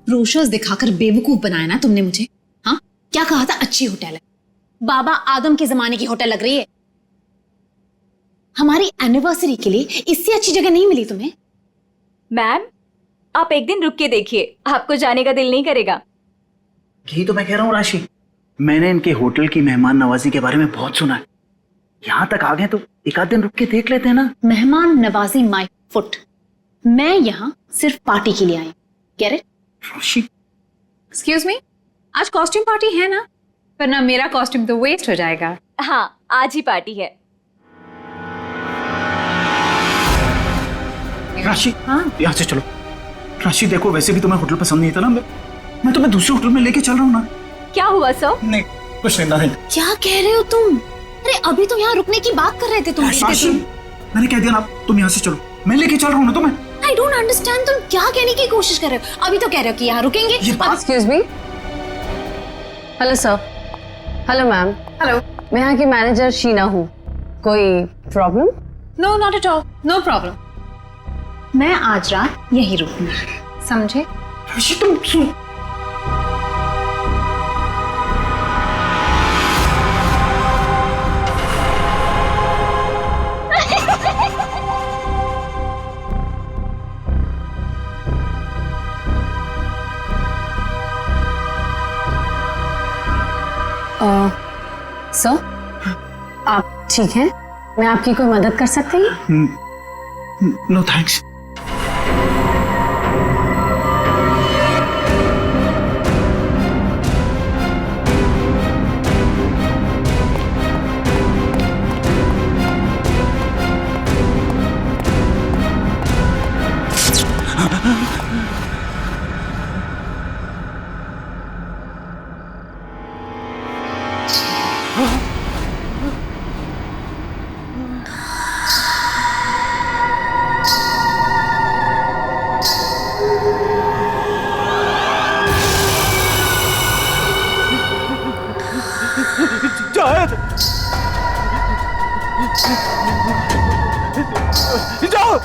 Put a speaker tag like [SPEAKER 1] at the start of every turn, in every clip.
[SPEAKER 1] Brochures दिखाकर बेवकूफ बनाया ना तुमने मुझे। हाँ, क्या कहा था? अच्छी होटल है, बाबा आदम के जमाने की होटल लग रही है। हमारी एनिवर्सरी के लिए इससे अच्छी जगह नहीं मिली तुम्हें?
[SPEAKER 2] मैम, आप एक दिन रुक के देखिए, आपको जाने का दिल नहीं करेगा।
[SPEAKER 3] यही तो मैं कह रहा हूँ राशि, मैंने इनके होटल की मेहमान नवाजी के बारे में बहुत सुना है। यहाँ तक आ गए तो एक आध दिन रुक के देख लेते हैं ना।
[SPEAKER 1] मेहमान नवाजी माय फुट। मैं यहाँ सिर्फ पार्टी के लिए आई। Get it?
[SPEAKER 3] Rashi,
[SPEAKER 1] excuse me, आज कॉस्ट्यूम पार्टी है ना? वरना मेरा कॉस्ट्यूम तो वेस्ट हो जाएगा।
[SPEAKER 2] हाँ, आज ही पार्टी है।
[SPEAKER 3] राशि,
[SPEAKER 1] हाँ?
[SPEAKER 3] यहाँ से चलो। राशि देखो, वैसे भी तुम्हें होटल पसंद नहीं था ना, मैं तुम्हें दूसरे होटल में लेके चल रहा हूँ ना।
[SPEAKER 2] क्या हुआ सर?
[SPEAKER 3] नहीं, कुछ नहीं।
[SPEAKER 1] क्या कह रहे हो तुम? अरे अभी तो यहाँ रुकने की बात कर रहे थे तुम।
[SPEAKER 3] राशि, मैंने कह दिया ना, तुम यहाँ से चलो, मैं लेके चल रहा हूँ ना तुम्हें।
[SPEAKER 1] आई डोंट अंडरस्टैंड, तुम क्या कहने की कोशिश कर रहे हो? अभी तो कह रहे हो कि यहाँ रुकेंगे।
[SPEAKER 4] Excuse me. Hello sir. Hello ma'am.
[SPEAKER 1] Hello.
[SPEAKER 4] मैं यहाँ की मैनेजर शीना हूँ। कोई problem?
[SPEAKER 1] No, not at all, no problem. मैं आज रात यहीं रुकूंगी, समझे?
[SPEAKER 3] राशि तुम सुन।
[SPEAKER 4] सर, आप ठीक हैं? मैं आपकी कोई मदद कर सकती हूँ?
[SPEAKER 3] No thanks. जाओ।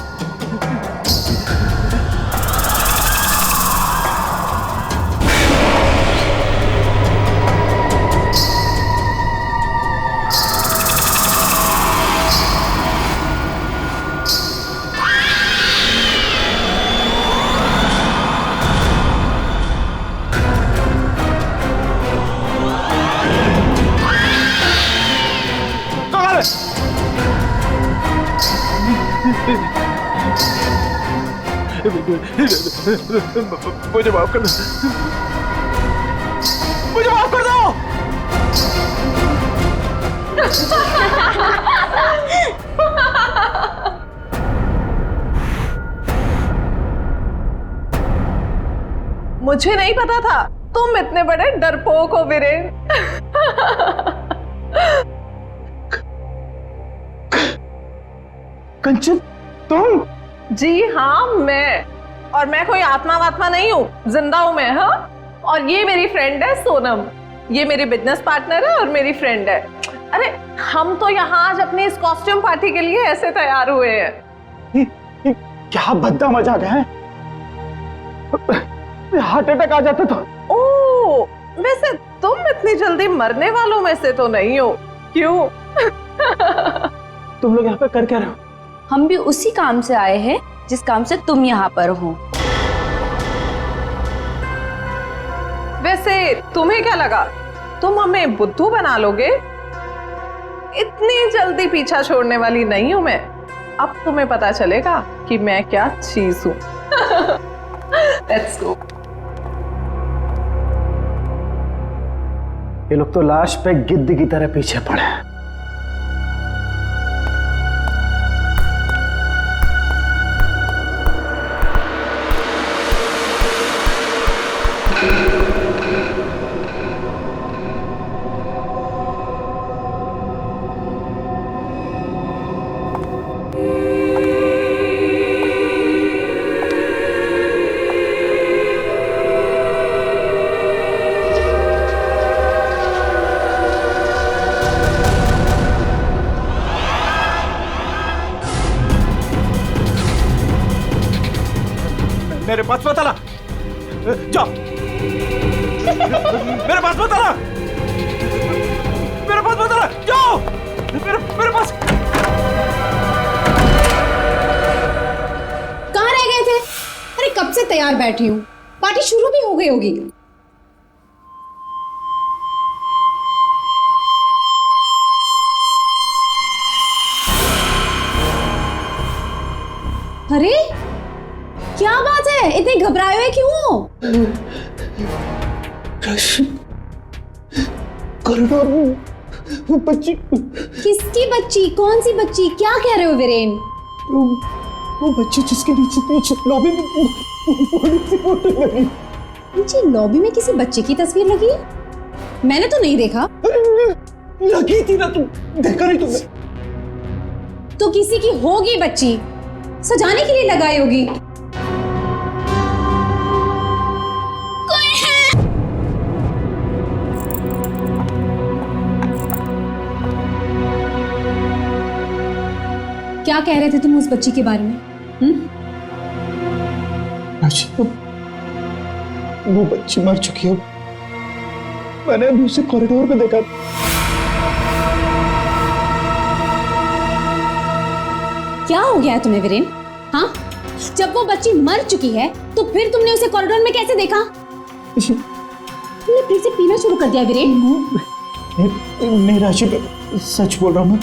[SPEAKER 3] मुझे माफ कर दो, मुझे माफ कर दो।
[SPEAKER 5] मुझे नहीं पता था तुम इतने बड़े डरपोक हो वीरेन।
[SPEAKER 3] कंचन, तुम?
[SPEAKER 5] जी हाँ, और मैं कोई आत्मा वात्मा नहीं हूँ, जिंदा हूँ मैं। हाँ, और ये मेरी फ्रेंड है सोनम, ये मेरी बिजनेस पार्टनर है और मेरी फ्रेंड है। अरे हम तो यहाँ आज अपनी इस कॉस्ट्यूम पार्टी के लिए ऐसे तैयार हुए हैं।
[SPEAKER 3] क्या भद्दा मजाक है, हार्ट अटैक आ जाता था।
[SPEAKER 5] ओह, वैसे तुम इतनी जल्दी मरने वालों में से तो नहीं हो, क्यों?
[SPEAKER 3] तुम लोग यहाँ पे कर क्या रहे हो?
[SPEAKER 2] हम भी उसी काम से आए हैं जिस काम से तुम यहाँ पर हो।
[SPEAKER 5] वैसे तुम्हें क्या लगा तुम हमें बुद्धू बना लोगे? इतनी जल्दी पीछा छोड़ने वाली नहीं हूं मैं। अब तुम्हें पता चलेगा कि मैं क्या चीज हूं। Let's go.
[SPEAKER 3] ये लोग तो लाश पे गिद्ध की तरह पीछे पड़े हैं। मेरे पास पता ला, जाओ मेरे पास।
[SPEAKER 4] कहाँ रह गए थे? अरे कब से तैयार बैठी हूँ, पार्टी शुरू भी हो गई होगी। अरे क्या बात है, इतने घबराए हुए क्यों हो?
[SPEAKER 3] कॉरिडोर में वो बच्ची।
[SPEAKER 4] किसकी बच्ची? कौन सी बच्ची? क्या कह रहे हो वीरेन?
[SPEAKER 3] वो बच्ची जिसके नीचे लॉबी में बड़ी सी फोटो लगी।
[SPEAKER 4] नीचे लॉबी में किसी बच्चे की तस्वीर लगी है? मैंने तो नहीं देखा।
[SPEAKER 3] लगी थी ना, तुम देखा नहीं तुमने?
[SPEAKER 4] तो किसी की होगी बच्ची, सजाने के लिए लगाई होगी। क्या कह रहे थे तुम उस बच्ची के बारे में?
[SPEAKER 3] वो बच्ची मर चुकी है। मैंने अभी उसे कॉरिडोर में देखा।
[SPEAKER 4] क्या हो गया है तुम्हें वीरेन? हाँ, जब वो बच्ची मर चुकी है तो फिर तुमने उसे कॉरिडोर में कैसे देखा? तुमने फिर से पीना शुरू कर दिया वीरेन?
[SPEAKER 3] नहीं राशि, सच बोल रहा हूँ मैं,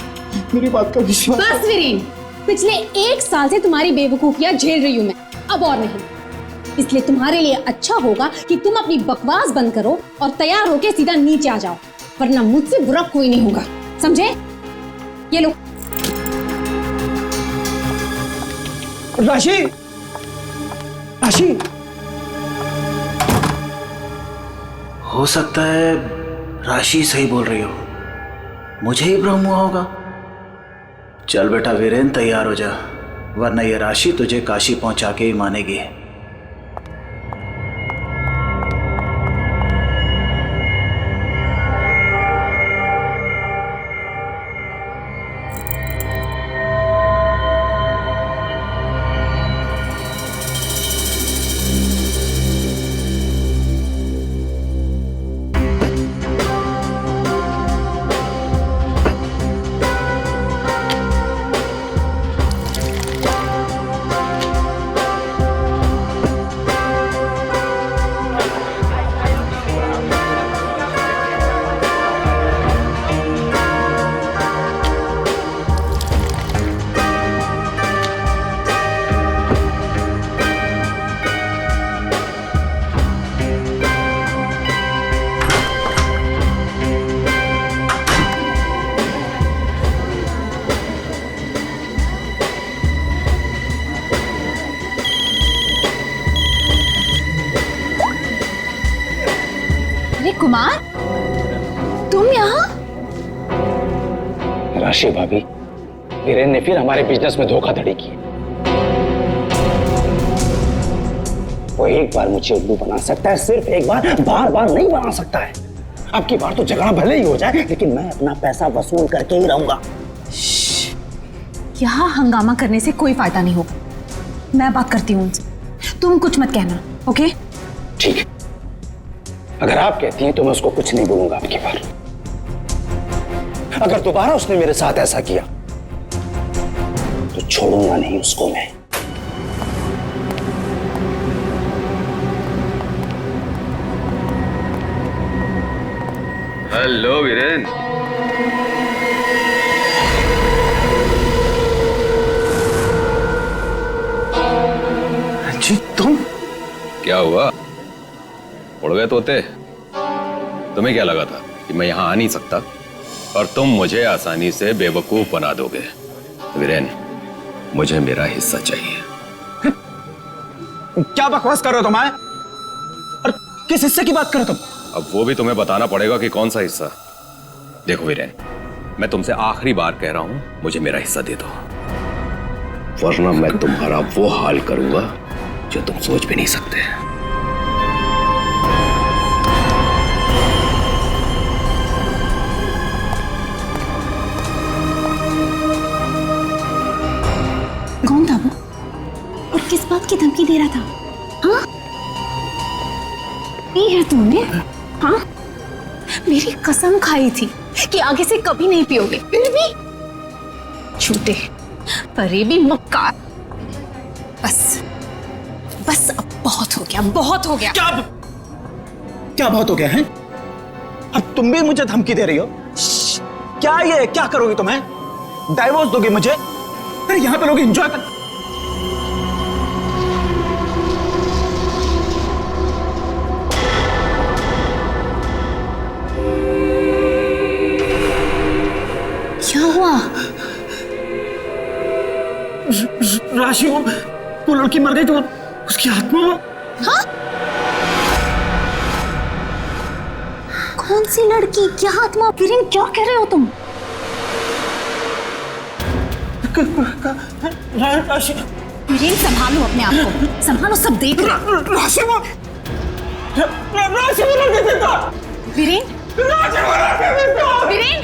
[SPEAKER 3] मेरी बात का विश्वास।
[SPEAKER 4] बस वीरेन, पिछले 1 साल से तुम्हारी बेवकूफियां झेल रही हूं मैं, अब और नहीं। इसलिए तुम्हारे लिए अच्छा होगा कि तुम अपनी बकवास बंद करो और तैयार होके सीधा नीचे आ जाओ, वरना मुझसे बुरा कोई नहीं होगा, समझे? ये लो।
[SPEAKER 3] राशि, राशि, हो सकता है राशि सही बोल रही हो, मुझे ही भ्रम हुआ होगा। चल बेटा वीरेन, तैयार हो जा, वरना ये राशि तुझे काशी पहुंचा के ही मानेगी।
[SPEAKER 1] कुमार, तुम यहाँ?
[SPEAKER 6] राशि भाभी, वीरेन ने फिर हमारे बिजनेस में धोखाधड़ी की। वो एक बार मुझे उल्लू बना सकता है, सिर्फ एक बार, बार बार नहीं बना सकता है। अब की बार तो झगड़ा भले ही हो जाए, लेकिन मैं अपना पैसा वसूल करके ही रहूंगा।
[SPEAKER 1] यहाँ हंगामा करने से कोई फायदा नहीं होगा, मैं बात करती हूँ उनसे, तुम कुछ मत कहना, ओके?
[SPEAKER 6] ठीक है, अगर आप कहती हैं तो मैं उसको कुछ नहीं बोलूंगा अब की बार। अगर दोबारा उसने मेरे साथ ऐसा किया तो छोड़ूंगा नहीं उसको मैं।
[SPEAKER 7] हेलो वीरेन।
[SPEAKER 3] जी तुम?
[SPEAKER 7] क्या हुआ, उड़ गए तोते? तुम्हें क्या लगा था कि मैं यहां आ नहीं सकता और तुम मुझे आसानी से बेवकूफ बना दोगे? वीरेन, मुझे मेरा हिस्सा चाहिए।
[SPEAKER 3] क्या बकवास कर रहे हो तुम? और किस हिस्से की बात कर रहे हो तुम?
[SPEAKER 7] अब वो भी तुम्हें बताना पड़ेगा कि कौन सा हिस्सा। देखो वीरेन, मैं तुमसे आखिरी बार कह रहा हूं, मुझे मेरा हिस्सा दे दो, वरना मैं तुम्हारा वो हाल करूंगा जो तुम सोच भी नहीं सकते।
[SPEAKER 1] कौन था वो और किस बात की धमकी दे रहा था? हाँ, ये है तुमने? हाँ, मेरी कसम खाई थी कि आगे से कभी नहीं पियोगे, फिर भी छूटे, फरेबी मक्कार। बस बस अब बहुत हो गया, बहुत हो गया।
[SPEAKER 6] क्या बहुत हो गया है? अब तुम भी मुझे धमकी दे रही हो? क्या ये क्या करोगी तुम्हें? डाइवोर्स दोगे मुझे? अरे यहाँ पे लोग एंजॉय कर।
[SPEAKER 1] क्या हुआ?
[SPEAKER 6] राशि वो लड़की मर गई तो उसकी आत्मा।
[SPEAKER 1] हाँ? कौन सी लड़की? क्या आत्मा? वीरेन क्या कह रहे हो तुम?
[SPEAKER 6] राशि,
[SPEAKER 1] वीरेन संभालो अपने आप को, संभालो, सब देख रहे हैं।
[SPEAKER 6] राशि वो लड़की देता।
[SPEAKER 1] वीरेन,
[SPEAKER 6] राशि वो लड़की देता।
[SPEAKER 1] वीरेन,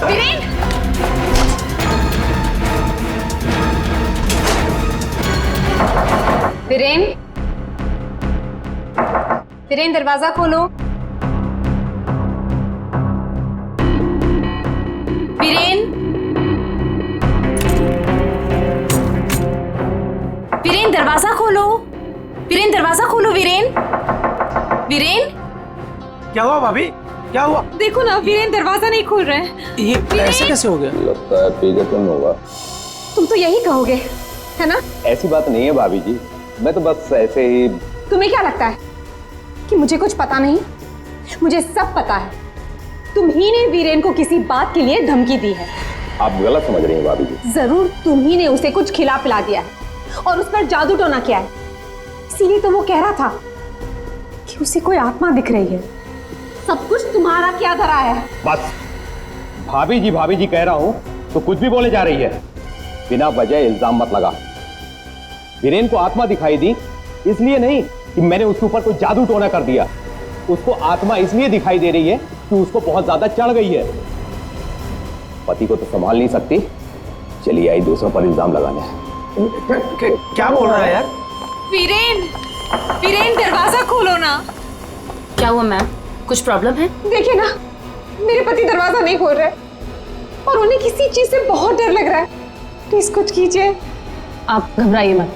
[SPEAKER 1] वीरेन, वीरेन, वीरेन दरवाजा खोलो। वीरेन, वीरेन दरवाजा खोलो। वीरेन दरवाजा खोलो। वीरेन, वीरेन,
[SPEAKER 6] क्या हुआ भाभी? क्या हुआ?
[SPEAKER 1] देखो ना, वीरेन दरवाजा नहीं खोल रहे हैं।
[SPEAKER 6] ये ऐसे कैसे हो गया?
[SPEAKER 7] लगता है पी के तुम होगा।
[SPEAKER 4] तुम तो यही कहोगे, है ना?
[SPEAKER 7] ऐसी बात नहीं है भाभी जी, मैं तो बस ऐसे ही।
[SPEAKER 4] तुम्हें क्या लगता है कि मुझे कुछ पता नहीं? मुझे सब पता है। तुम ही ने वीरेन को किसी बात के लिए धमकी दी है।
[SPEAKER 7] आप गलत समझ रही हैं भाभी जी।
[SPEAKER 4] जरूर तुम ही ने उसे कुछ खिला पिला दिया है और उस पर जादू टोना किया है। इसीलिए तो वो कह रहा था कि उसे कोई आत्मा दिख रही है। सब कुछ तुम्हारा क्या धरा है?
[SPEAKER 8] बस भाभी जी कह रहा हूं तो कुछ भी बोले जा रही है। बिना वजह इल्जाम मत लगा। वीरेन को आत्मा दिखाई दी इसलिए नहीं कि मैंने उसके ऊपर कोई जादू टोना कर दिया। उसको आत्मा इसलिए दिखाई दे रही है कि उसको बहुत ज्यादा चढ़ गई है। पति को तो संभाल नहीं सकती, चलिए आई दूसरों पर इल्जाम लगाने।
[SPEAKER 6] क्या बोल रहा है यार?
[SPEAKER 1] वीरेन, वीरेन दरवाजा खोलो ना। क्या हुआ मैम? कुछ प्रॉब्लम है?
[SPEAKER 4] देखिए ना, मेरे पति दरवाजा नहीं खोल रहे और उन्हें किसी चीज से बहुत डर लग रहा है। प्लीज कुछ कीजिए।
[SPEAKER 9] आप घबराइए मत,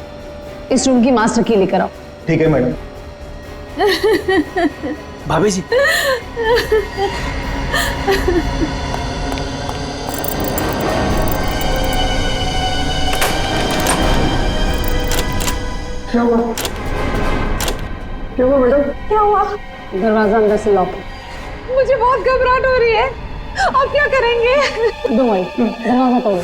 [SPEAKER 9] इस रूम की मास्टर की लेकर आओ।
[SPEAKER 6] ठीक है मैडम। भाभी जी, क्या हुआ? क्या हुआ मैडम?
[SPEAKER 4] क्या हुआ?
[SPEAKER 9] दरवाजा अंदर से लॉक है।
[SPEAKER 4] मुझे बहुत घबराहट हो रही है। आप क्या करेंगे?
[SPEAKER 9] दो भाई, दरवाजा तोड़ो।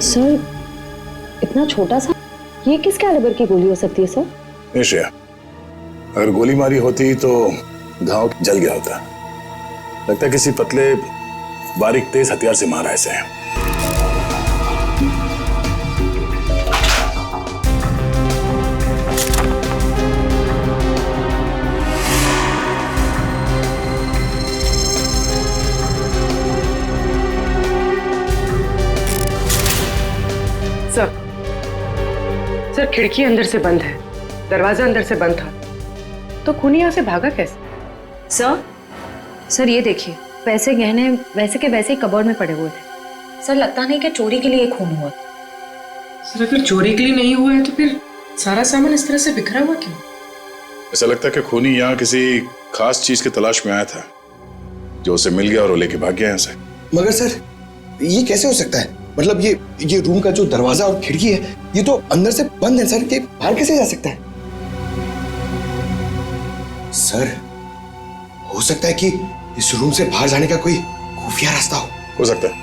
[SPEAKER 9] सर, इतना छोटा सा, ये किस कैलिबर की गोली हो सकती है सर?
[SPEAKER 10] निश्चय, अगर गोली मारी होती तो घाव जल गया होता। लगता है किसी पतले बारीक तेज हथियार से मारा ऐसे।
[SPEAKER 11] सर, खिड़की अंदर से बंद है, दरवाजा अंदर से बंद था, तो खूनी यहाँ से भागा कैसे?
[SPEAKER 9] सर ये देखिए, पैसे गहने वैसे के वैसे ही कबर्ड में पड़े हुए थे। सर लगता नहीं कि चोरी के लिए खून हुआ।
[SPEAKER 11] सर अगर चोरी के लिए नहीं हुआ है तो फिर सारा सामान इस तरह से बिखरा हुआ क्यों?
[SPEAKER 10] ऐसा लगता है कि खूनी यहाँ किसी खास चीज की तलाश में आया था, जो उसे मिल गया और वो लेके भाग गया यहाँ से।
[SPEAKER 12] मगर सर, ये कैसे हो सकता है? मतलब ये रूम का जो दरवाजा और खिड़की है, ये तो अंदर से बंद है सर, कि बाहर कैसे जा सकता है? सर, हो सकता है कि इस रूम से बाहर जाने का कोई खुफिया रास्ता हो
[SPEAKER 10] सकता है।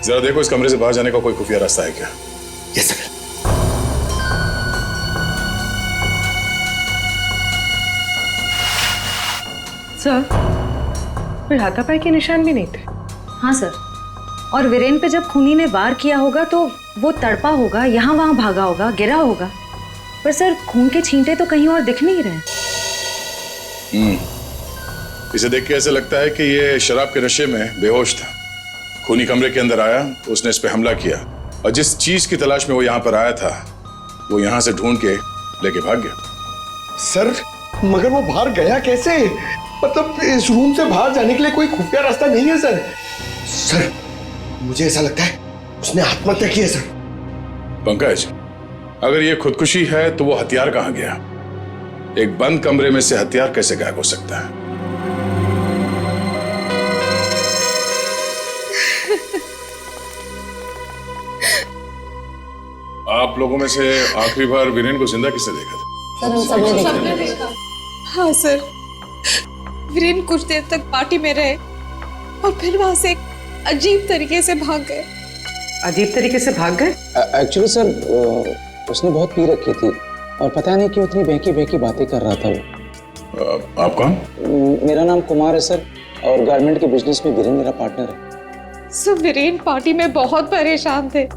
[SPEAKER 10] जरा देखो इस कमरे से बाहर जाने का कोई खुफिया रास्ता है क्या?
[SPEAKER 12] Yes sir.
[SPEAKER 11] सर, कोई हाथापाई के निशान भी नहीं थे।
[SPEAKER 9] हाँ सर, और वीरेन पे जब खूनी ने वार किया होगा तो वो तड़पा होगा, यहाँ वहां भागा होगा, गिरा होगा। पर सर खून के छींटे तो कहीं और दिख नहीं रहे।
[SPEAKER 10] इसे देख के ऐसा लगता है कि ये शराब के नशे में बेहोश था। खूनी कमरे के अंदर आया, उसने इस पे हमला किया और जिस चीज की तलाश में वो यहाँ पर आया था वो यहाँ से ढूंढ के लेके भाग गया।
[SPEAKER 12] सर मगर वो बाहर गया कैसे? मतलब इस रूम से बाहर जाने के लिए कोई खुफिया रास्ता नहीं है सर। सर मुझे ऐसा लगता है उसने आत्महत्या की है सर।
[SPEAKER 10] पंकज, अगर ये खुदकुशी है तो वो हथियार कहाँ गया? एक बंद कमरे में से हथियार कैसे गायब हो सकता है? आप लोगों में से आखिरी बार वीरेन को जिंदा किसने देखा था?
[SPEAKER 4] सर हम सबने देखा।
[SPEAKER 13] हाँ सर, वीरेन कुछ देर तक पार्टी में रहे और फिर वहां से एक अजीब तरीके से भाग गए।
[SPEAKER 11] अजीब तरीके से भाग गए?
[SPEAKER 6] एक्चुअली सर उसने बहुत पी रखी थी और पता नहीं क्यों इतनी बहकी बहकी बातें कर रहा था वो।
[SPEAKER 10] आप कौन?
[SPEAKER 6] मेरा नाम कुमार है सर और गारमेंट के बिजनेस में वीरेन मेरा पार्टनर है।
[SPEAKER 13] सर वीरेन पार्टी में बहुत परेशान थे।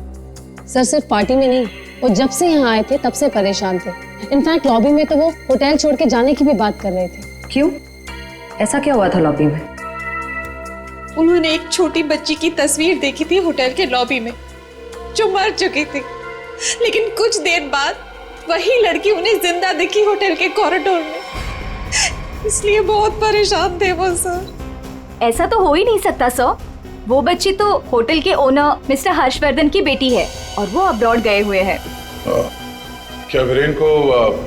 [SPEAKER 4] सर सिर्फ पार्टी में नहीं, वो जब से यहाँ आए थे तब से परेशान थे। इनफैक्ट लॉबी में तो वो होटल छोड़ के जाने की भी बात कर रहे थे।
[SPEAKER 9] क्यों? ऐसा क्या हुआ था लॉबी में?
[SPEAKER 13] उन्होंने एक छोटी बच्ची की तस्वीर देखी थी होटल के लॉबी में जो मर चुकी थी, लेकिन कुछ देर बाद वही लड़की उन्हें जिंदा दिखी होटल के कॉरिडोर में। इसलिए बहुत परेशान थे वो सर।
[SPEAKER 2] ऐसा तो हो ही नहीं सकता सर। वो बच्ची तो होटल के ओनर मिस्टर हर्षवर्धन की बेटी है और वो अब्रॉड गए हुए हैं।
[SPEAKER 10] क्या वीरेन को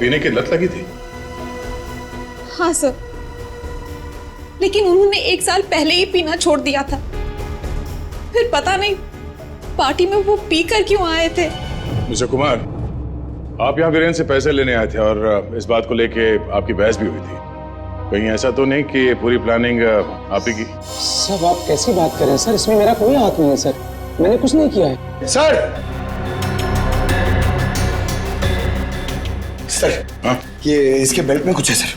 [SPEAKER 10] पीने की लत लगी थी?
[SPEAKER 13] हाँ सर, लेकिन उन्होंने 1 साल पहले ही पीना छोड़ दिया था। फिर पता नहीं पार्टी में वो पीकर क्यों आए थे।
[SPEAKER 10] मिस्टर कुमार, आप यहाँ वीरेन से पैसे लेने आए थे और इस बात को लेके आपकी बहस भी हुई थी। कहीं ऐसा तो नहीं कि ये पूरी प्लानिंग आप ही की?
[SPEAKER 6] सब आप कैसी बात कर रहे हैं सर? इसमें मेरा कोई हाथ नहीं है सर, मैंने कुछ नहीं किया है।
[SPEAKER 12] सर सर
[SPEAKER 10] हाँ?
[SPEAKER 12] ये इसके बेल्ट में कुछ है सर।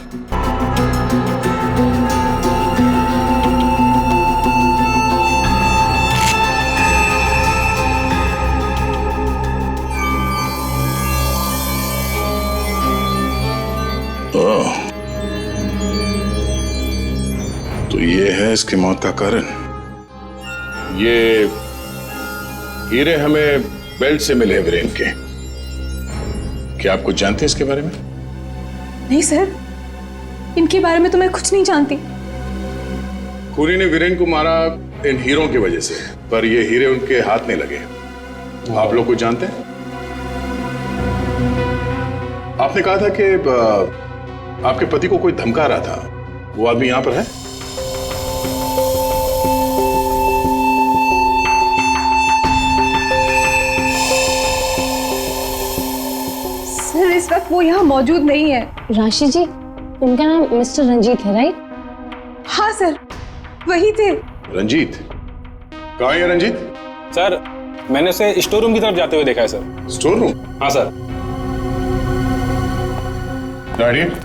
[SPEAKER 10] तो ये है इसकी मौत का कारण। ये हीरे हमें बेल्ट से मिले वीरेन के। क्या आप कुछ जानते हैं इसके बारे में?
[SPEAKER 13] नहीं सर, इनके बारे में तो मैं कुछ नहीं जानती।
[SPEAKER 10] खूनी ने वीरेन को मारा इन हीरों की वजह से, पर ये हीरे उनके हाथ नहीं लगे। आप लोग कुछ जानते हैं? आपने कहा था कि आपके पति को कोई धमका रहा था, वो आदमी यहां पर है?
[SPEAKER 13] सर इस वक्त वो यहाँ मौजूद नहीं है।
[SPEAKER 4] राशि जी, उनका नाम मिस्टर रंजीत है राइट?
[SPEAKER 13] हाँ सर, वही थे।
[SPEAKER 10] रंजीत? कहाँ है रंजीत?
[SPEAKER 8] सर मैंने उसे स्टोर रूम की तरफ जाते हुए देखा है सर।
[SPEAKER 10] Store room?
[SPEAKER 8] हाँ सर।
[SPEAKER 10] रंजीत,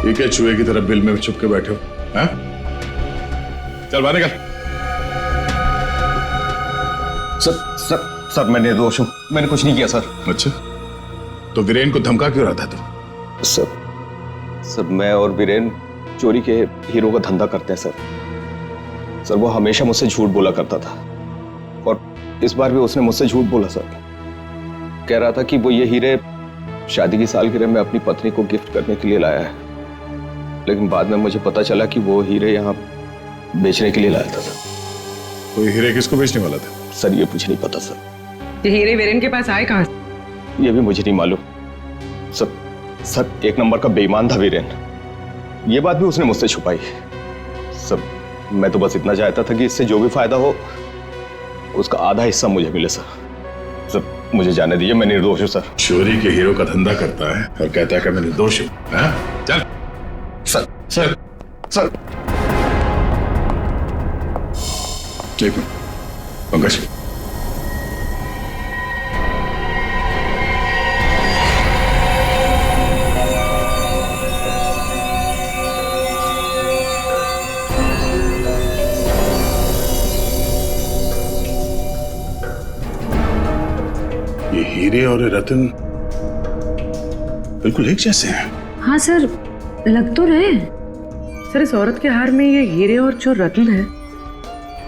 [SPEAKER 10] ये क्या चूहे की तरह बिल में छुप के बैठे हो? हैं? चल बाहर निकल।
[SPEAKER 8] सर मैं निर्दोष हूँ, मैंने कुछ नहीं किया सर।
[SPEAKER 10] अच्छा, तो वीरेन को धमका क्यों रहा था तुम?
[SPEAKER 7] सर मैं और वीरेन चोरी के हीरो का धंधा करते हैं सर। वो हमेशा मुझसे झूठ बोला करता था और इस बार भी उसने मुझसे झूठ बोला सर। कह रहा था कि वो ये हीरे शादी की सालगिरह में अपनी पत्नी को गिफ्ट करने के लिए लाया है, लेकिन बाद में मुझे पता चला कि वो हीरे यहाँ बेचने के लिए लाया था।
[SPEAKER 10] कोई हीरे किसको बेचने वाला था?
[SPEAKER 8] सर ये मुझे नहीं पता सर।
[SPEAKER 11] ये हीरे वीरेन के पास आए कहां से?
[SPEAKER 8] ये भी मुझे नहीं मालूम सर। सर एक नंबर का बेईमान था वीरेन, ये बात भी उसने मुझसे छुपाई। सर मैं तो बस इतना चाहता था कि इससे जो भी फायदा हो उसका आधा हिस्सा मुझे मिले सर। सर मुझे जाने दीजिए, मैं निर्दोष हूँ सर।
[SPEAKER 10] चोरी के हीरो का धंधा करता है और कहता है कि मैं निर्दोष हूँ। चल
[SPEAKER 8] सर सर सर
[SPEAKER 10] एक मिनट पंकज, ये हीरे और ये रतन बिल्कुल एक जैसे हैं।
[SPEAKER 9] हाँ सर, लग तो रहे।
[SPEAKER 11] सर इस औरत के हार में ये हीरे और जो रत्न है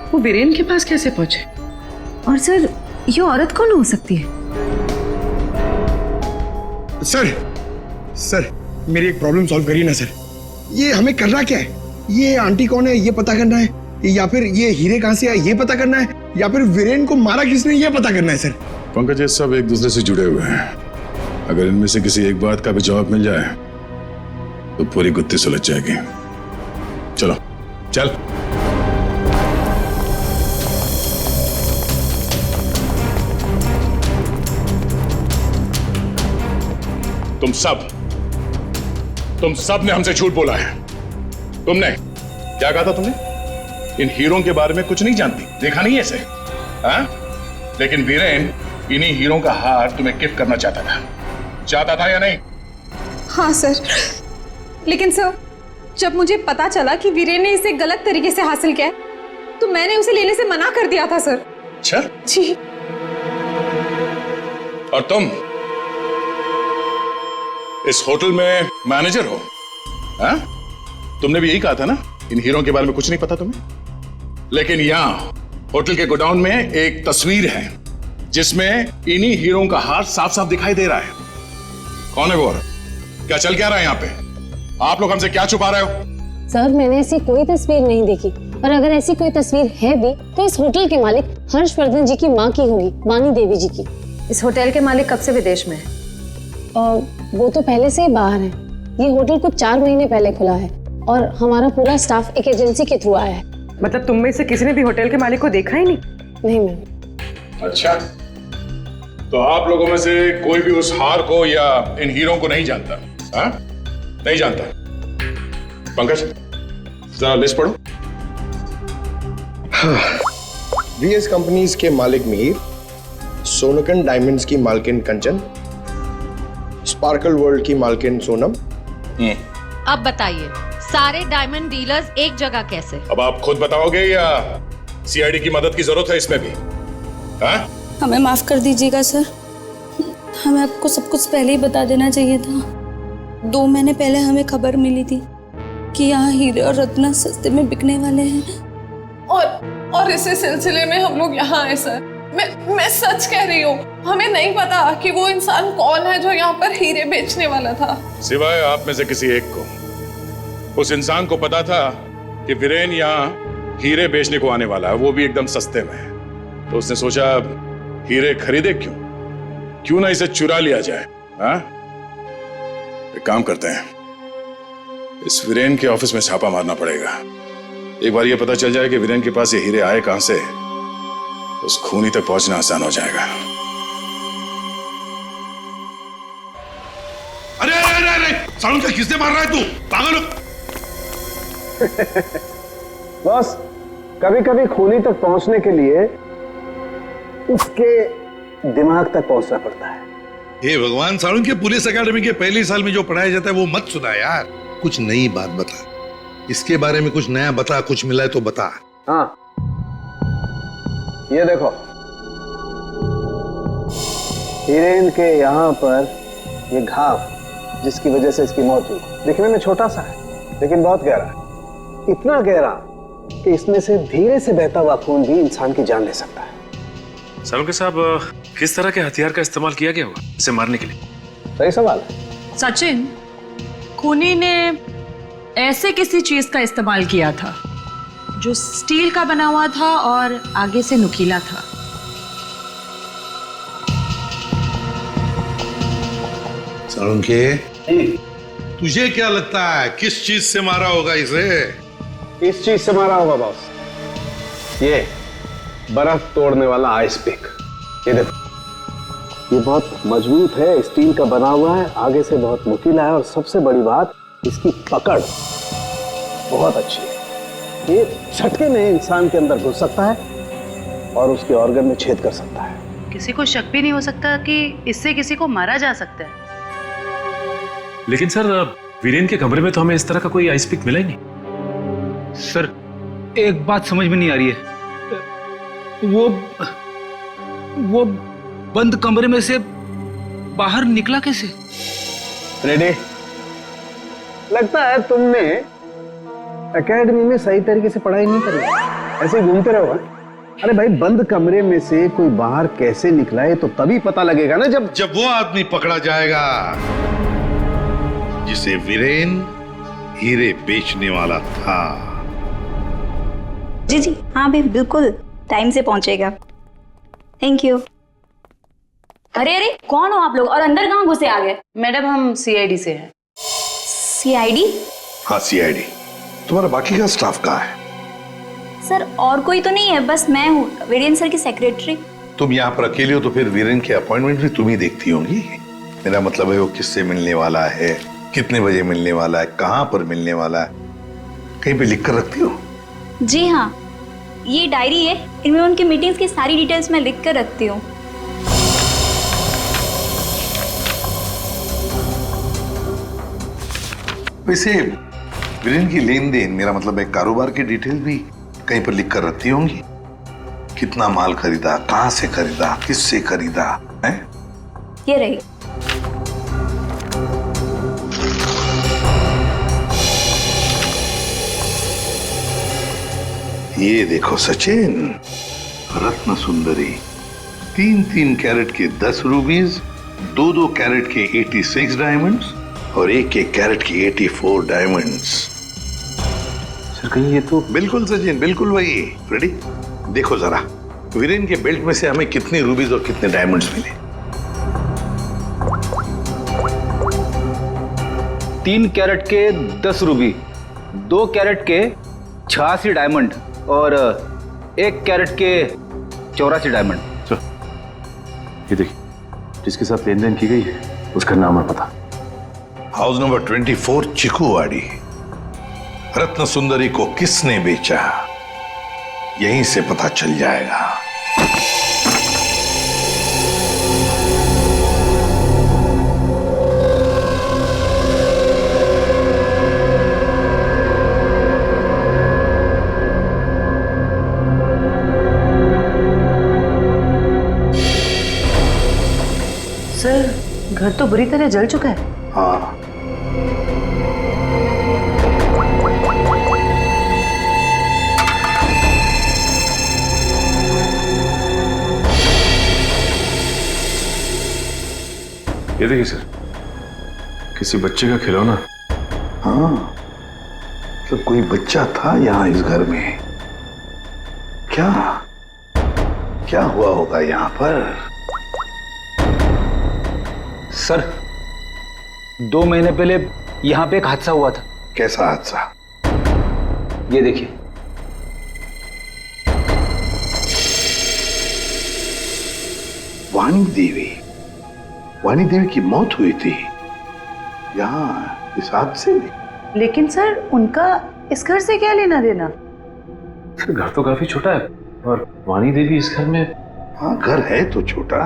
[SPEAKER 11] वो वीरेन के पास कैसे पहुंचे?
[SPEAKER 9] और सर ये औरत कौन हो सकती है?
[SPEAKER 12] सर मेरी एक प्रॉब्लम सॉल्व करिए ना सर। ये हमें करना क्या है? ये आंटी कौन है ये पता करना है, या फिर ये हीरे कहां से आए ये पता करना है, या फिर वीरेन को मारा किसने ये पता करना है सर।
[SPEAKER 10] पंकज ये सब एक दूसरे से जुड़े हुए हैं। अगर इनमें से किसी एक बात का भी जवाब मिल जाए तो पूरी गुत्थी सुलझ जाएगी। चलो चल। तुम सब ने हमसे झूठ बोला है। तुमने क्या कहा था? तुमने इन हीरों के बारे में कुछ नहीं जानती, देखा नहीं ऐसे? हाँ? लेकिन वीरेन इन्हीं हीरों का हार तुम्हें गिफ्ट करना चाहता था या नहीं?
[SPEAKER 13] हाँ सर, लेकिन सर जब मुझे पता चला कि वीरेन ने इसे गलत तरीके से हासिल किया है तो मैंने उसे लेने से मना कर दिया था सर।
[SPEAKER 10] अच्छा
[SPEAKER 13] जी।
[SPEAKER 10] और तुम इस होटल में मैनेजर हो? हाँ? तुमने भी यही कहा था ना इन हीरों के बारे में कुछ नहीं पता तुम्हें। लेकिन यहां होटल के गोडाउन में एक तस्वीर है जिसमें इन्हीं हीरों का हार साफ साफ दिखाई दे रहा है। कौन है वो औरत? क्या चल क्या रहा है यहाँ पे? आप लोग हमसे क्या छुपा रहे हो?
[SPEAKER 4] सर मैंने ऐसी कोई तस्वीर नहीं देखी, और अगर ऐसी कोई तस्वीर है भी तो इस होटल के मालिक हर्षवर्धन जी की माँ की होगी, वानी देवी जी की।
[SPEAKER 9] इस होटल के मालिक कब से विदेश में है?
[SPEAKER 4] और वो तो पहले से ही बाहर है। ये होटल कुछ 4 महीने पहले खुला है और हमारा पूरा स्टाफ एक एजेंसी के थ्रू आया है।
[SPEAKER 11] मतलब तुम में से किसी ने भी होटल के मालिक को देखा ही नहीं?
[SPEAKER 4] नहीं मैम।
[SPEAKER 10] अच्छा, तो आप लोगों में से कोई भी उस हार को या इन हीरों को नहीं जानता? हाँ? नहीं जानता? पंकज जरा लिस्ट पढ़ो।
[SPEAKER 12] वीएस कंपनीज के मालिक मीर, सोनकन डायमंड्स की मालकिन कंचन, स्पार्कल वर्ल्ड की मालकिन सोनम।
[SPEAKER 14] अब बताइए सारे डायमंड डीलर्स एक जगह कैसे?
[SPEAKER 10] अब आप खुद बताओगे या सीआईडी की मदद की जरूरत है इसमें भी? हाँ?
[SPEAKER 15] हमें माफ कर दीजिएगा सर, हमें आपको सब कुछ पहले ही बता देना चाहिए था। 2 महीने पहले हमें खबर मिली थी कि यहाँ हीरे और रत्न सस्ते में बिकने वाले हैं,
[SPEAKER 5] और इसी सिलसिले में हम लोग यहाँ आए सर। मैं सच कह रही हूँ, हमें नहीं पता कि वो इंसान कौन है जो यहाँ पर हीरे बेचने वाला था।
[SPEAKER 10] सिवाय आप में से किसी एक को उस इंसान को पता था कि वीरेन यहाँ हीरे बेचने को आने वाला है, वो भी एकदम सस्ते में। तो उसने सोचा हीरे खरीदे क्यों ना इसे चुरा लिया जाए। हाँ? एक काम करते हैं, इस वीरेन के ऑफिस में छापा मारना पड़ेगा। एक बार ये पता चल जाए कि वीरेन के पास ये हीरे आए कहां से, उस खूनी तक पहुंचना आसान हो जाएगा।
[SPEAKER 16] अरे अरे अरे सालू का किसने मार रहा है तू? पागल हो?
[SPEAKER 17] बस कभी कभी खूनी तक पहुंचने के लिए उसके दिमाग तक पहुंचना पड़ता है।
[SPEAKER 16] हे भगवान, सालू के पुलिस अकेडमी के पहले साल में जो पढ़ाया जाता है वो मत सुना यार। कुछ नई बात बता, इसके बारे में कुछ नया बता, कुछ मिला है तो बता।
[SPEAKER 17] हाँ ये देखो, हीरेन के यहाँ पर ये घाव जिसकी वजह से इसकी मौत हुई, दिखने में छोटा सा है लेकिन बहुत गहरा है। इतना गहरा कि इसमें से धीरे से बहता हुआ खून भी इंसान की जान ले सकता है।
[SPEAKER 18] सालुंके साहब, किस तरह के हथियार का इस्तेमाल किया गया होगा इसे मारने के लिए?
[SPEAKER 17] सही सवाल है।
[SPEAKER 19] सचिन, खूनी ने ऐसे किसी चीज का इस्तेमाल किया था
[SPEAKER 9] जो स्टील का बना हुआ था और आगे से नुकीला था।
[SPEAKER 16] साळुंखे, तुझे क्या लगता है किस चीज से मारा होगा इसे?
[SPEAKER 17] इस चीज से मारा होगा बॉस, ये बर्फ तोड़ने वाला आइस पिक। ये देखो, ये बहुत मजबूत है, स्टील का बना हुआ है, आगे से बहुत नुकीला है और सबसे बड़ी बात इसकी पकड़ बहुत अच्छी है। ये झटके में इंसान के अंदर घुस सकता है और उसके ऑर्गन में छेद कर सकता है।
[SPEAKER 9] किसी को शक भी नहीं हो सकता कि इससे किसी को मारा जा सकता है।
[SPEAKER 18] लेकिन सर, वीरेन के कमरे में तो हमें इस तरह का कोई आइस पिक मिला ही नहीं।
[SPEAKER 6] सर, एक बात समझ में नहीं आ रही है, वो बंद कमरे में से बाहर निकला कैसे?
[SPEAKER 17] रेडी? लगता है तुमने एकेडमी में सही तरीके से पढ़ाई नहीं करी, ऐसे ही घूमते रहो। अरे भाई, बंद कमरे में से कोई बाहर कैसे निकला है तो तभी पता लगेगा ना, जब
[SPEAKER 16] वो आदमी पकड़ा जाएगा जिसे वीरेन हीरे बेचने वाला था।
[SPEAKER 19] जी जी हाँ भाई, बिल्कुल टाइम से पहुंचेगा। Thank you.
[SPEAKER 2] अरे अरे, कौन हो आप लोग और अंदर कहाँ घुसे आ गए?
[SPEAKER 9] मैडम, हम सीआईडी से हैं।
[SPEAKER 2] सीआईडी?
[SPEAKER 16] हाँ, सीआईडी। तुम्हारा बाकी का स्टाफ कहाँ है?
[SPEAKER 19] सर, और कोई तो नहीं है, बस मैं हूँ, वीरेन सर की सेक्रेटरी।
[SPEAKER 16] तुम यहाँ पर अकेले हो तो फिर वीरेन के अपॉइंटमेंट भी तुम ही देखती होंगी। मेरा मतलब है वो किससे मिलने वाला है, कितने बजे मिलने वाला है, कहाँ पर मिलने वाला है, कहीं पे लिख कर रखती हो?
[SPEAKER 19] जी हाँ, ये डायरी है, इनमें उनकी मीटिंग्स की सारी डिटेल्स मैं लिख कर रखती हूँ।
[SPEAKER 16] वैसे वीरेन की लेन देन, मेरा मतलब है कारोबार की डिटेल भी कहीं पर लिख कर रखती होंगी। कितना माल खरीदा, कहाँ से खरीदा, किससे खरीदा है?
[SPEAKER 19] ये रही।
[SPEAKER 16] ये देखो सचिन, रत्न सुंदरी, 3-3 कैरेट के 10 रूबीज, 2-2 कैरेट के 86 डायमंड्स और 1-1 कैरेट की 84 डायमंड्स।
[SPEAKER 17] सर, कहीं ये तो
[SPEAKER 16] बिल्कुल सचिन, बिल्कुल वही। रेडी? देखो जरा, वीरेन के बेल्ट में से हमें कितने रूबीज और कितने डायमंड्स मिले?
[SPEAKER 6] 3 कैरेट के 10 रूबी, 2 कैरेट के 86 डायमंड और 1 कैरेट के 84 डायमंड।
[SPEAKER 18] ये देखिए, जिसके साथ लेन देन की गई है उसका नाम और पता।
[SPEAKER 16] House number 24, चिकूवाड़ी। रत्न सुंदरी को किसने बेचा, यहीं से पता चल जाएगा।
[SPEAKER 9] सर, घर तो बुरी तरह जल चुका है।
[SPEAKER 16] हाँ,
[SPEAKER 18] ये देखिए सर, किसी बच्चे का खिलौना।
[SPEAKER 16] हाँ, तो कोई बच्चा था यहाँ इस घर में। क्या क्या हुआ होगा यहाँ पर?
[SPEAKER 6] सर, 2 महीने पहले यहाँ पे एक हादसा हुआ था।
[SPEAKER 16] कैसा हादसा?
[SPEAKER 6] ये देखिए।
[SPEAKER 16] वाणी देवी की मौत हुई थी यहाँ इस हादसे में।
[SPEAKER 9] लेकिन सर, उनका इस घर से क्या लेना देना?
[SPEAKER 18] सर, घर तो काफी छोटा है और वाणी देवी इस घर में।
[SPEAKER 16] हाँ, घर है तो छोटा,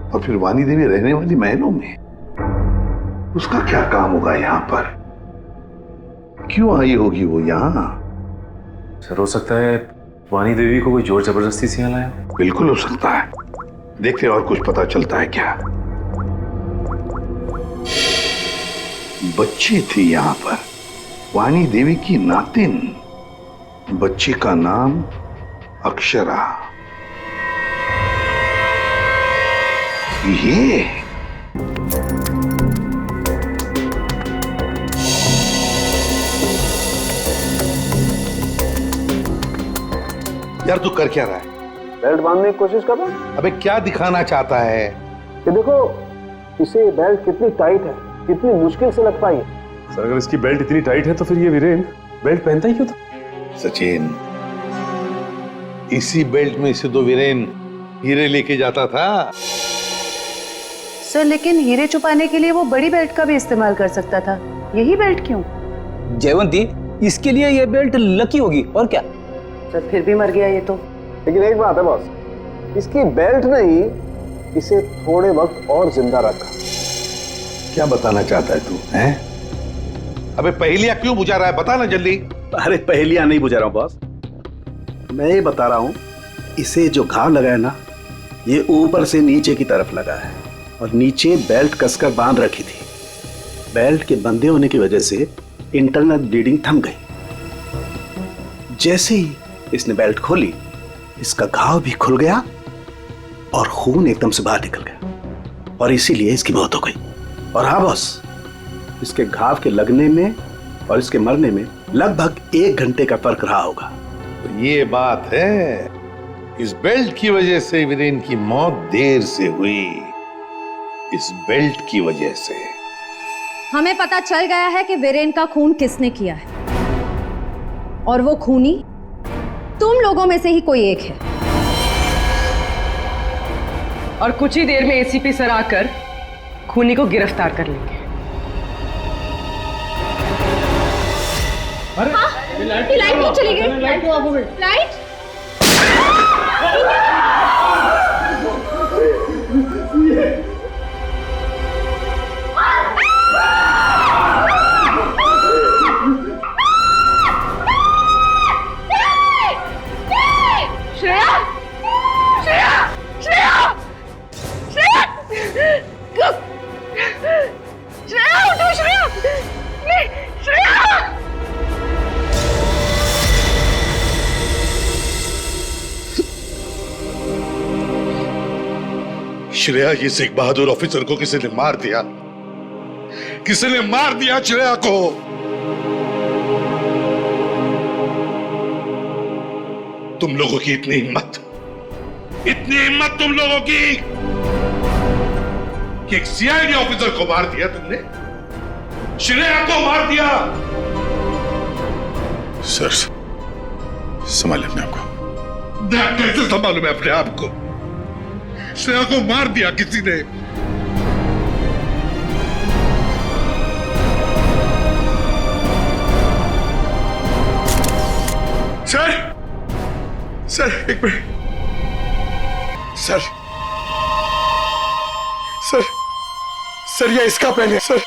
[SPEAKER 16] और फिर वाणी देवी रहने वाली महलों में। उसका क्या काम होगा यहाँ पर? क्यों आई होगी वो यहाँ?
[SPEAKER 18] सर, हो सकता है वाणी देवी को कोई जोर जबरदस्ती से यहाँ लाया।
[SPEAKER 16] बिल्कुल हो सकता है। देखते हैं और कुछ पता चलता है क्या। बच्ची थी यहाँ पर, वाणी देवी की नातिन। बच्ची का नाम अक्षरा। ये यार तू कर क्या रहा है?
[SPEAKER 17] बेल्ट बांधने की कोशिश कर रहा हूं।
[SPEAKER 16] अबे क्या दिखाना चाहता है?
[SPEAKER 17] ये देखो इसे बेल्ट कितनी टाइट है, कितनी मुश्किल से लग पाई है।
[SPEAKER 18] सर अगर इसकी बेल्ट इतनी टाइट है तो फिर ये वीरेन बेल्ट पहनता ही क्यों था?
[SPEAKER 16] सचिन, इसी बेल्ट में से तो वीरेन हीरे लेके जाता था।
[SPEAKER 9] सर लेकिन हीरे छुपाने के लिए वो बड़ी बेल्ट का भी इस्तेमाल कर सकता था, यही बेल्ट क्यों?
[SPEAKER 6] जयवंती, इसके लिए ये बेल्ट लकी होगी और क्या।
[SPEAKER 9] सर फिर भी मर गया ये तो।
[SPEAKER 17] लेकिन एक बात है बॉस, इसकी बेल्ट ने ही इसे थोड़े वक्त और जिंदा रखा।
[SPEAKER 16] क्या बताना चाहता है तू? हैं? अबे पहेलियां क्यों बुझा रहा है? बता ना जल्दी।
[SPEAKER 6] अरे पहेलियां नहीं बुझा रहा हूं बॉस, मैं ये बता रहा हूं इसे जो घाव लगा है ना, ये ऊपर से नीचे की तरफ लगा है और नीचे बेल्ट कसकर बांध रखी थी। बेल्ट के बंधे होने की वजह से इंटरनल ब्लीडिंग थम गई। जैसे ही इसने बेल्ट खोली, इसका घाव भी खुल गया और खून एकदम से बाहर निकल गया और इसीलिए इसकी मौत हो गई। और हाँ बॉस, इसके घाव के लगने में और इसके मरने में लगभग 1 घंटे का फर्क रहा होगा।
[SPEAKER 16] तो ये बात है, इस बेल्ट की वजह से वीरेन की मौत देर से हुई। इस बेल्ट की वजह से
[SPEAKER 2] हमें पता चल गया है कि वीरेन का खून किसने किया है, और वो खूनी तुम लोगों में से ही कोई एक है।
[SPEAKER 11] और कुछ ही देर में एसीपी सर आकर खूनी को गिरफ्तार कर लेंगे।
[SPEAKER 4] लाइट नहीं चली गई। लाइट
[SPEAKER 16] श्रेया, ये सिख बहादुर ऑफिसर को किसी ने मार दिया। किसी ने मार दिया श्रेया को। तुम लोगों की इतनी हिम्मत तुम लोगों की कि एक सीआईडी ऑफिसर को मार दिया तुमने, श्रेया को मार दिया।
[SPEAKER 10] सर संभाले अपने आप को।
[SPEAKER 16] कैसे संभालूं मैं अपने आप को? श्रेया को मार दिया किसी ने। सर एक मिनट। सर ये इसका पेन है सर।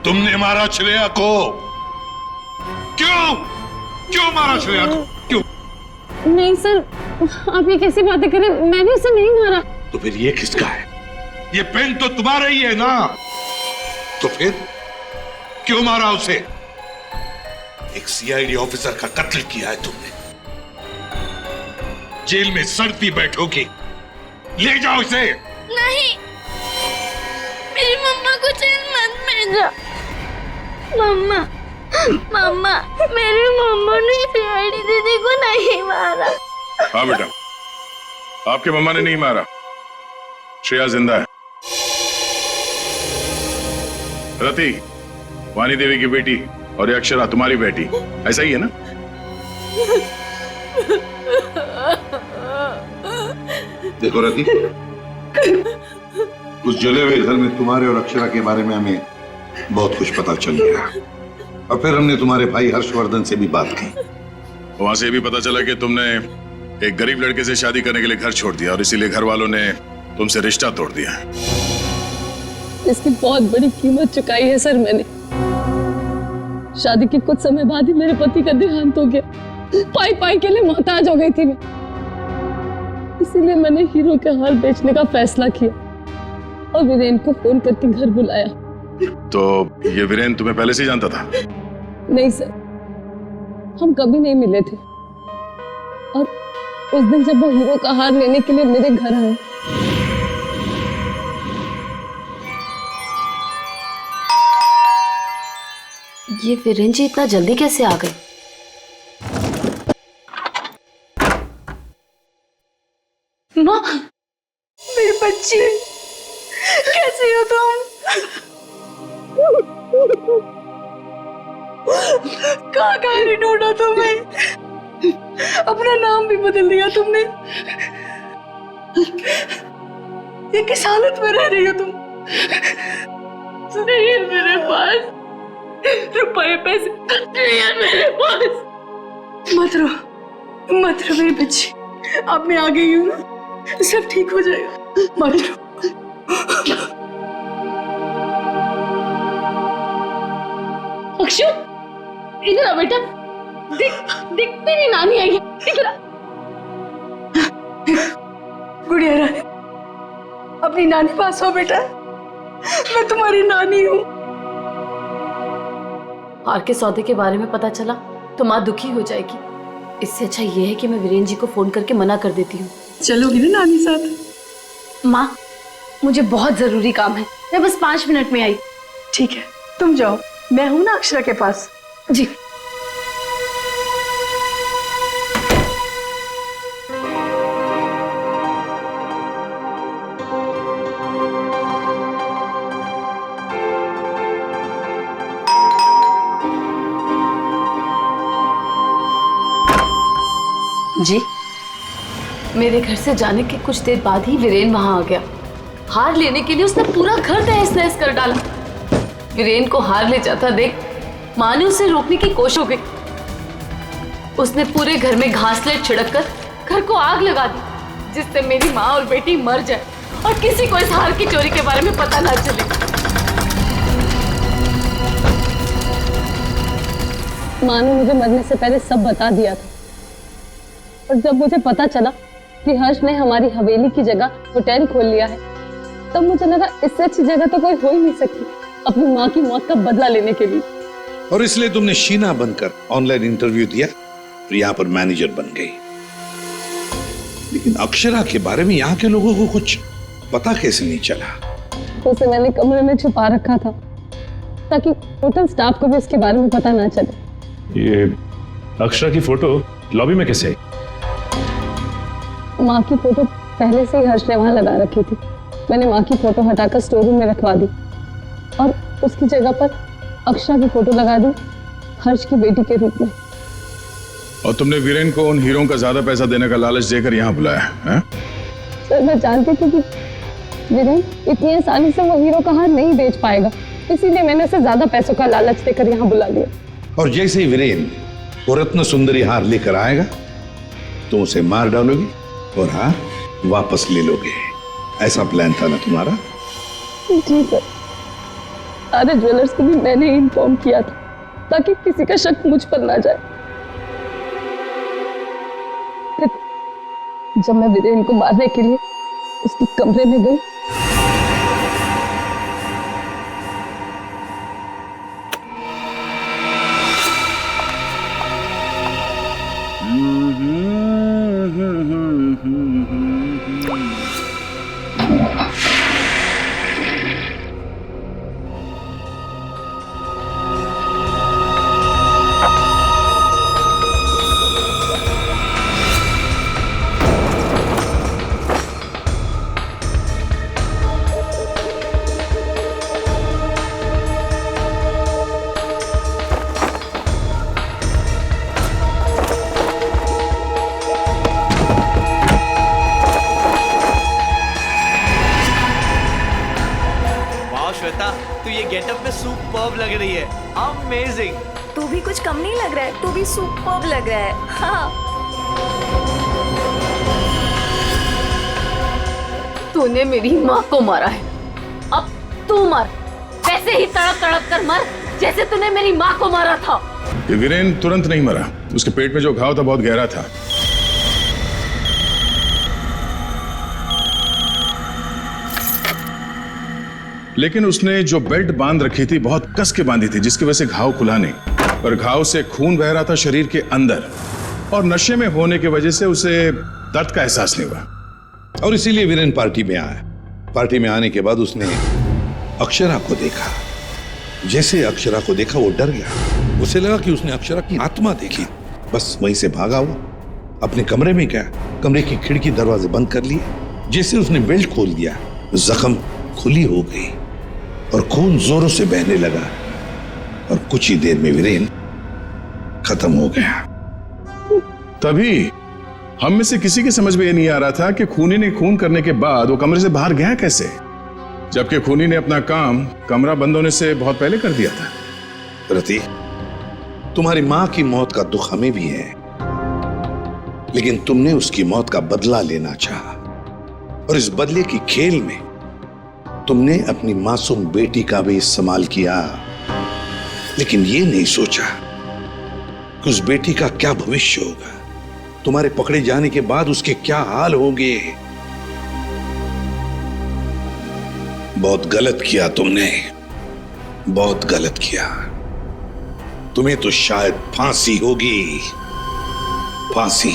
[SPEAKER 16] तुमने मारा श्रेया को। क्यों मारा श्रेया को? क्यों?
[SPEAKER 4] नहीं सर, आप ये कैसी बातें करें, मैंने उसे नहीं मारा।
[SPEAKER 16] तो फिर ये किसका है? ये पेन तो तुम्हारा ही है ना, तो फिर क्यों मारा उसे? एक सीआईडी ऑफिसर का कत्ल किया है तुमने। जेल में सड़ती बैठोगी। ले जाओ इसे।
[SPEAKER 15] नहीं, मेरी मम्मा को जेल मत भेजो। मम्मा मेरी मम्मा ने सीआईडी दीदी को नहीं मारा।
[SPEAKER 10] हाँ बेटा, आपके मम्मा ने नहीं मारा, श्रेया जिंदा है। रति, वानी देवी की बेटी, और ये अक्षरा तुम्हारी बेटी, ऐसा ही है ना?
[SPEAKER 16] देखो रति, उस जले हुए घर में तुम्हारे और अक्षरा के बारे में हमें बहुत कुछ पता चल गया, और फिर हमने तुम्हारे भाई हर्षवर्धन से भी बात की।
[SPEAKER 10] वहां से भी पता चला कि तुमने एक गरीब लड़के से शादी करने के लिए घर छोड़ दिया और इसीलिए घर वालों ने तुमसे रिश्ता तोड़ दिया।
[SPEAKER 20] इसकी बहुत बड़ी कीमत चुकाई है सर मैंने। शादी के कुछ समय बाद ही मेरे पति का देहांत हो गया। पाई के लिए मोहताज हो गई थी मैं, इसीलिए मैंने हीरो के हार बेचने का फैसला किया और वीरेन को फोन करके घर बुलाया।
[SPEAKER 10] तो ये वीरेन तुम्हें पहले से ही जानता था?
[SPEAKER 20] नहीं सर, हम कभी नहीं मिले थे, और उस दिन जब वो हीरो का हार लेने के लिए मेरे घर आए ये वीरेन जी इतना जल्दी कैसे आ गए?
[SPEAKER 15] माँ, मेरे बच्चे, कैसे हो तुम? कहाँ कहाँ नहीं ढूंढा तुम्हें? अपना नाम भी बदल दिया तुमने। ये किस हालत में रह रही हो तुम? नहीं है मेरे पास रुपए पैसे, नहीं है मेरे पास। मत रो मेरी बच्ची, अब मैं आ गई हूँ ना, सब ठीक हो जाएगा, मत रो। अक्षु, इधर आ बेटा, देख तेरी नानी आई है, इधर आ। गुड़िया रानी, अपनी नानी पास हो बेटा, मैं तुम्हारी नानी हूँ।
[SPEAKER 20] हार के सौदे के बारे में पता चला तो माँ दुखी हो जाएगी। इससे अच्छा ये है कि मैं वीरेन जी को फोन करके मना कर देती हूँ।
[SPEAKER 15] चलोगी ना नानी साथ?
[SPEAKER 20] माँ, मुझे बहुत जरूरी काम है, मैं बस 5 मिनट में आई।
[SPEAKER 15] ठीक है, तुम जाओ, मैं हूं ना अक्षरा के पास।
[SPEAKER 20] जी। जी, मेरे घर से जाने के कुछ देर बाद ही वीरेन वहां आ गया। हार लेने के लिए उसने पूरा घर तहस नहस कर डाला। वीरेन को हार ले जाता देख माँ ने उसे रोकने की कोशिश हो गई। उसने पूरे घर में घासलेट छिड़क कर घर को आग लगा दी, जिससे मेरी माँ और बेटी मर जाए और किसी को इस हार की चोरी के बारे में पता ना चले। माँ ने मुझे मरने से पहले सब बता दिया था, और जब मुझे पता चला कि हर्ष ने हमारी हवेली की जगह होटल खोल लिया है, तब मुझे लगा इससे अच्छी जगह तो कोई हो ही नहीं सकती अपनी माँ की मौत का बदला लेने के लिए।
[SPEAKER 16] और इसलिए तुमने शीना बनकर ऑनलाइन इंटरव्यू दिया और यहाँ पर मैनेजर बन गई। लेकिन अक्षरा के बारे में यहाँ के लोगों को कुछ पता कैसे नहीं चला?
[SPEAKER 20] उसे मैंने कमरे में छुपा रखा था ताकि होटल स्टाफ को भी उसके बारे में पता ना चले।
[SPEAKER 18] ये अक्षरा की फोटो लॉबी में कैसे आई?
[SPEAKER 20] माँ की फोटो पहले से ही हर्ष ने वहां लगा रखी थी। मैंने माँ की फोटो हटाकर स्टोर रूम में रखवा दी और उसकी जगह पर अक्षरा की फोटो लगा दी, हर्ष की बेटी के रूप में।
[SPEAKER 10] और तुमने वीरेन को उन हीरों का ज्यादा पैसा देने का लालच देकर यहाँ बुलाया है?
[SPEAKER 20] सर, मैं जानती थी कि वीरेन इतनी आसानी से वो हीरो का हार नहीं बेच पाएगा, इसीलिए मैंने उसे ज्यादा पैसों का लालच देकर यहाँ बुला लिया।
[SPEAKER 16] और जैसे ही वीरेन वो रत्न सुंदरी हार लेकर आएगा तो उसे मार डालोगे और हार वापस ले लोगे। ऐसा प्लान था ना तुम्हारा?
[SPEAKER 20] जी सर, सारे ज्वेलर्स को भी मैंने इन्फॉर्म किया था ताकि किसी का शक मुझ पर ना जाए। फिर जब मैं वीरेन को मारने के लिए उसके कमरे में गई,
[SPEAKER 21] तू ये गेटअप में सुपर्ब लग रही है, अमेजिंग।
[SPEAKER 19] तू भी कुछ कम नहीं लग रहा है, तू भी सुपर्ब लग रहा है। हाँ।
[SPEAKER 20] तूने मेरी माँ को मारा है, अब तू मर, वैसे ही तड़प तड़प कर मर जैसे तूने मेरी माँ को मारा था।
[SPEAKER 10] ये वीरेन तुरंत नहीं मरा, उसके पेट में जो घाव था बहुत गहरा था। लेकिन उसने जो बेल्ट बांध रखी थी बहुत कस के बांधी थी, जिसकी वजह से घाव खुला नहीं, पर घाव से खून बह रहा था शरीर के अंदर, और नशे में होने की वजह से उसे दर्द का एहसास नहीं हुआ।
[SPEAKER 16] और इसीलिए वीरेन पार्टी में आया। पार्टी में आने के बाद उसने अक्षरा को देखा जैसे अक्षरा को देखा वो डर गया। उसे लगा कि उसने अक्षरा की आत्मा देखी। बस वहीं से भागा वो अपने कमरे में गया। कमरे की खिड़की दरवाजे बंद कर लिए। जैसे उसने बेल्ट खोल दिया, जख्म खुली हो गई और खून जोरों से बहने लगा और कुछ ही देर में वीरेन खत्म हो गया।
[SPEAKER 10] तभी हम में से किसी के समझ में ये नहीं आ रहा था कि खूनी ने खून करने के बाद वो कमरे से बाहर गया कैसे, जबकि खूनी ने अपना काम कमरा बंद होने से बहुत पहले कर दिया था।
[SPEAKER 16] रति, तुम्हारी मां की मौत का दुख हमें भी है, लेकिन तुमने उसकी मौत का बदला लेना चाहा और इस बदले की खेल में तुमने अपनी मासूम बेटी का भी इस्तेमाल किया, लेकिन ये नहीं सोचा कि उस बेटी का क्या भविष्य होगा। तुम्हारे पकड़े जाने के बाद उसके क्या हाल होंगे। बहुत गलत किया तुमने, बहुत गलत किया। तुम्हें तो शायद फांसी होगी, फांसी।